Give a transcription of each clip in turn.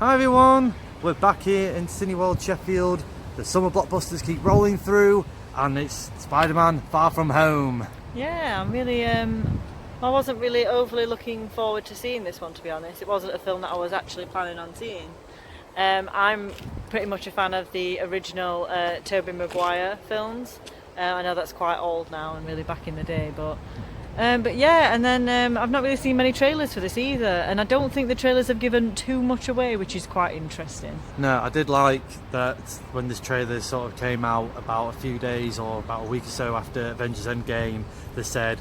Hi everyone, we're back here in Cineworld Sheffield. The summer blockbusters keep rolling through and it's Spider-Man Far From Home. Yeah, I wasn't really overly looking forward to seeing this one, to be honest. It wasn't a film that I was actually planning on seeing. I'm pretty much a fan of the original Tobey Maguire films. I know that's quite old now and really back in the day, but yeah, and then I've not really seen many trailers for this either, and I don't think the trailers have given too much away, which is quite interesting. No, I did like that when this trailer sort of came out about a few days or about a week or so after Avengers Endgame, they said,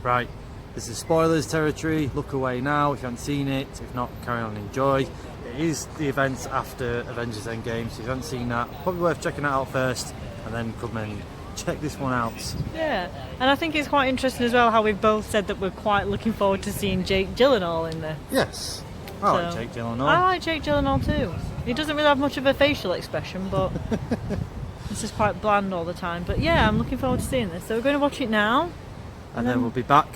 right, this is spoilers territory, look away now if you haven't seen it, if not, carry on and enjoy. It is the events after Avengers Endgame, so if you haven't seen that, probably worth checking it out first and then come and check this one out. Yeah, and I think it's quite interesting as well how we've both said that we're quite looking forward to seeing Jake Gyllenhaal in this. Yes, I like Jake Gyllenhaal. I like Jake Gyllenhaal too. He doesn't really have much of a facial expression, but it's just quite bland all the time. But yeah, I'm looking forward to seeing this. So we're going to watch it now. And then we'll be back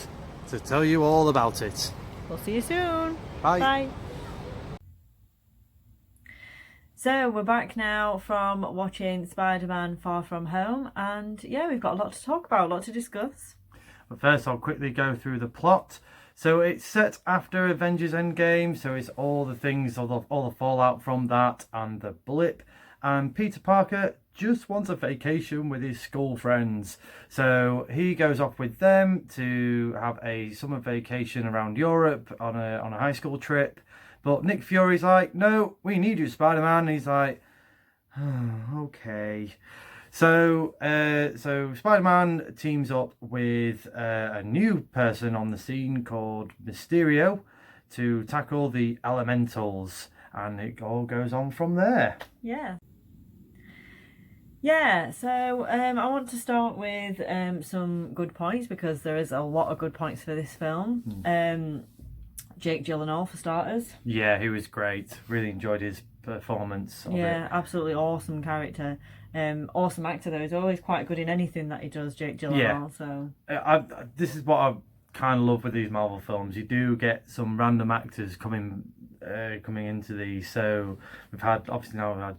to tell you all about it. We'll see you soon. Bye. Bye. So we're back now from watching Spider-Man Far From Home, and yeah, we've got a lot to talk about, a lot to discuss. But first I'll quickly go through the plot. So it's set after Avengers Endgame, so it's all the things, all the fallout from that and the blip. And Peter Parker just wants a vacation with his school friends. So he goes off with them to have a summer vacation around Europe on a high school trip. But Nick Fury's like, no, we need you, Spider-Man. And he's like, oh, okay. So Spider-Man teams up with a new person on the scene called Mysterio to tackle the elementals. And it all goes on from there. Yeah, so I want to start with some good points, because there is a lot of good points for this film. Jake Gyllenhaal, for starters. Yeah, he was great. Really enjoyed his performance of it. Absolutely awesome character. Awesome actor though. He's always quite good in anything that he does, Jake Gyllenhaal. Yeah. So this is what I kind of love with these Marvel films. You do get some random actors coming into these. So we've had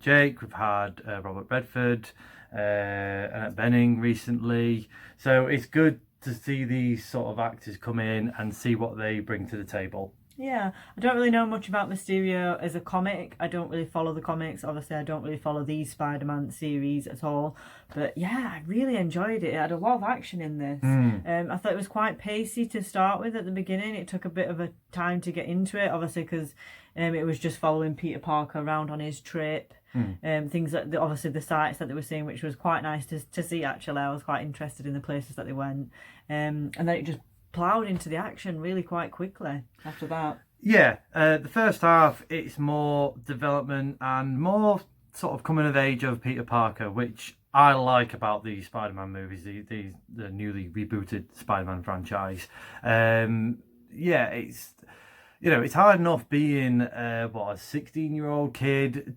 Jake, we've had Robert Redford, Annette Bening recently. So it's good to see these sort of actors come in and see what they bring to the table. Yeah, I don't really know much about Mysterio as a comic. I don't really follow the comics. Obviously, I don't really follow these Spider-Man series at all. But yeah, I really enjoyed it. It had a lot of action in this. I thought it was quite pacey to start with at the beginning. It took a bit of a time to get into it, obviously, because it was just following Peter Parker around on his trip. Things that obviously the sites that they were seeing, which was quite nice to see. Actually, I was quite interested in the places that they went, and then it just ploughed into the action really quite quickly after that. Yeah, the first half it's more development and more sort of coming of age of Peter Parker, which I like about the Spider-Man movies, the newly rebooted Spider-Man franchise. Yeah, it's hard enough being a 16-year-old kid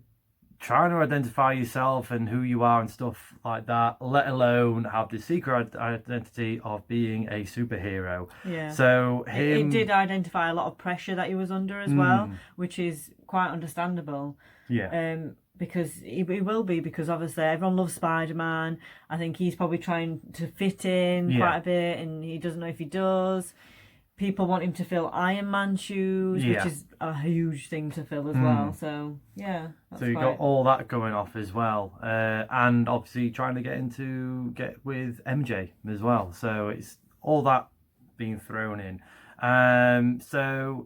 trying to identify yourself and who you are and stuff like that, let alone have the secret identity of being a superhero. Yeah. So it did identify a lot of pressure that he was under as well, which is quite understandable. Yeah. Because he will be, because obviously everyone loves Spider-Man. I think he's probably trying to fit in quite a bit, and he doesn't know if he does. People want him to fill Iron Man shoes, which is a huge thing to fill as well. So, yeah. So you've got all that going off as well. And obviously trying to get with MJ as well. So it's all that being thrown in. So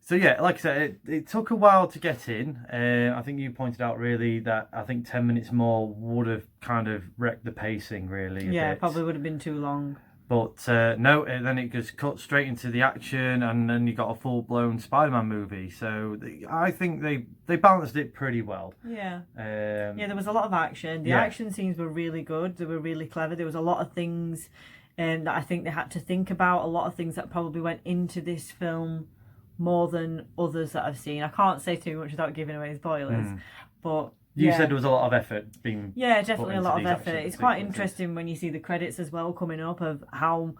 yeah, like I said, it took a while to get in. I think you pointed out really that I think 10 minutes more would have kind of wrecked the pacing really. Yeah, bit. Probably would have been too long. But no, then it just cut straight into the action, and then you got a full-blown Spider-Man movie. So I think they balanced it pretty well. Yeah. There was a lot of action. The action scenes were really good. They were really clever. There was a lot of things that I think they had to think about. A lot of things that probably went into this film more than others that I've seen. I can't say too much without giving away spoilers, but You said there was a lot of effort being. Yeah, definitely a lot of effort. It's quite interesting when you see the credits as well coming up of how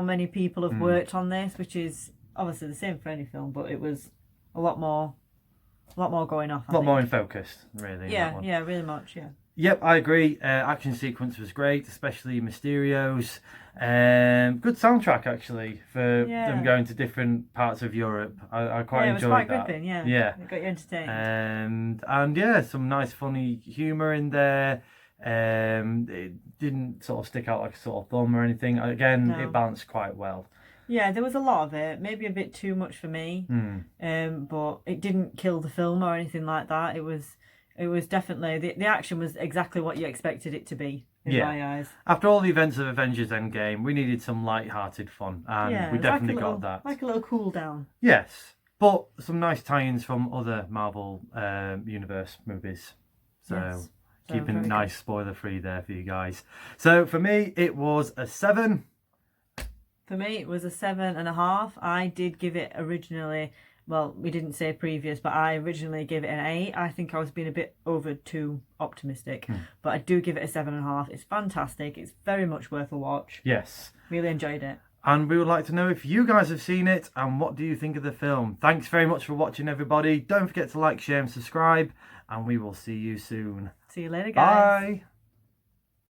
many people have worked on this, which is obviously the same for any film, but it was a lot more a lot more going off. A lot more in focus, really. Yeah, yeah, really much, yeah. Yep, I agree. Action sequence was great, especially Mysterio's. Good soundtrack actually for them going to different parts of Europe. I quite enjoyed that. It was quite gripping. Yeah, yeah, it got you entertained. And yeah, some nice funny humour in there. It didn't sort of stick out like a sore thumb or anything. Again, it balanced quite well. Yeah, there was a lot of it. Maybe a bit too much for me. But it didn't kill the film or anything like that. It was definitely the action was exactly what you expected it to be in my eyes. After all the events of Avengers Endgame, we needed some light-hearted fun, and we definitely got that. Like a little cool down. Yes, but some nice tie-ins from other Marvel Universe movies. So keeping it nice, spoiler-free there for you guys. So for me, it was a 7. For me, it was a 7.5. I did give it originally. Well, we didn't say previous, but I originally gave it an 8. I think I was being a bit over too optimistic, but I do give it a 7.5. It's fantastic. It's very much worth a watch. Yes. Really enjoyed it. And we would like to know if you guys have seen it and what do you think of the film. Thanks very much for watching, everybody. Don't forget to like, share and subscribe, and we will see you soon. See you later, guys. Bye.